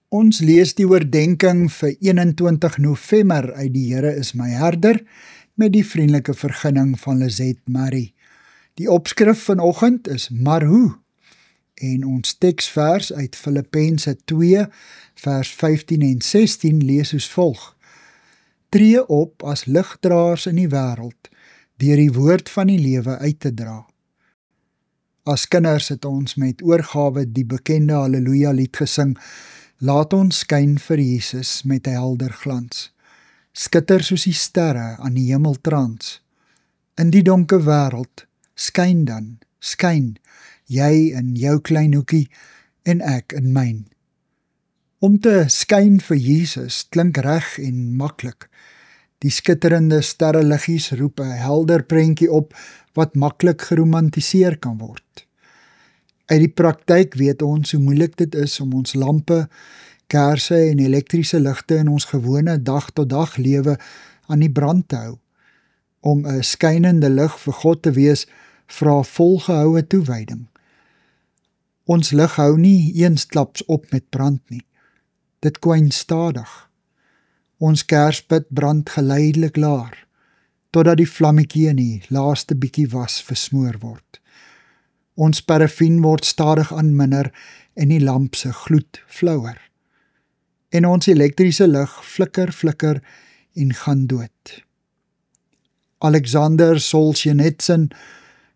Ons lees die oordenking vir 21 November uit Die Here is my herder, met die vriendelike vergunning van Lizet Marie. Die opskrif vanoggend is maar hoe, en ons teksvers uit Filippense 2, vers 15 en 16 lees soos volg. Tree op as ligdraers in die wêreld, deur die woord van die lewe uit te dra. As kinders het ons met oorgawe die bekende Halleluja lied gesing, laat ons skyn vir Jesus met 'n helder glans. Skitter soos die sterre aan die hemeltrans. In die donker wêreld, skyn dan, skyn, jy in jou klein hoekie en ek in myn. Om te skyn vir Jesus klink reg en maklik. Die skitterende sterreliggies roep 'n helder prentjie op wat maklik geromantiseer kan word. Uit die praktyk weet ons hoe moeilik dit is om ons lampe, kersse en elektriese ligte in ons gewone dag-tot-dag lewe aan die brand te hou. Om 'n skynende lig vir God te wees, vra volgehoue toewyding. Ons lig hou nie eensklaps op met brand nie. Dit kwyn stadig. Ons kerspit brand geleidelik laer, totdat die vlammetjie in die laaste bietjie was versmoor word. Ons parafien word stadig aanminder en die lamp se gloed flouer. En ons elektriese lig flikker en gaan dood. Alexander Solzhenitsyn,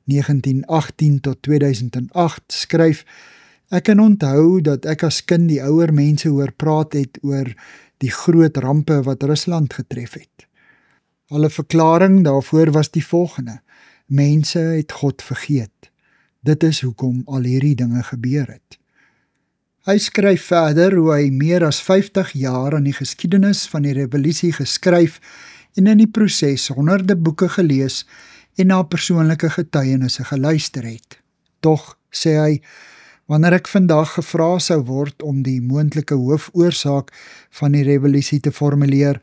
1918 tot 2008, skryf, ek kan onthou dat ek as kind die ouer mense hoor praat het oor die groot rampe wat Rusland getref het. Hulle verklaring daarvoor was die volgende: mense het God vergeet. Dit is hoekom al hierdie dinge gebeur het. Hy skryf verder hoe hy meer as 50 jaar aan die geskiedenis van die revolusie geskryf en in die proses honderde boeke gelees en na persoonlike getuienisse geluister het. Tog, sê hy, wanneer ek vandag gevra sou word om die moontlike hoofoorsaak van die revolusie te formuleer,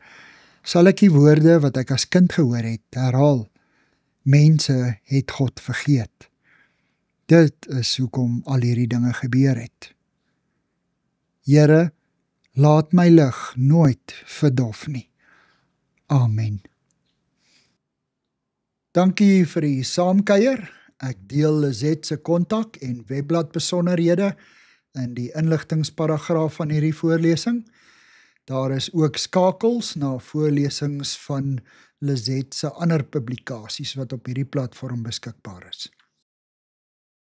sal ek die woorde wat ek as kind gehoor het herhaal. Mense het God vergeet. Dit is hoekom al hierdie dinge gebeur het. Here, laat my lig nooit verdof nie. Amen. Dankie vir die saamkuier. Ek deel Lizet se kontak en webblad besonderhede in die inligtingsparagraaf van hierdie voorlesing. Daar is ook skakels na voorlesings van Lizet se ander publikasies wat op hierdie platform beskikbaar is.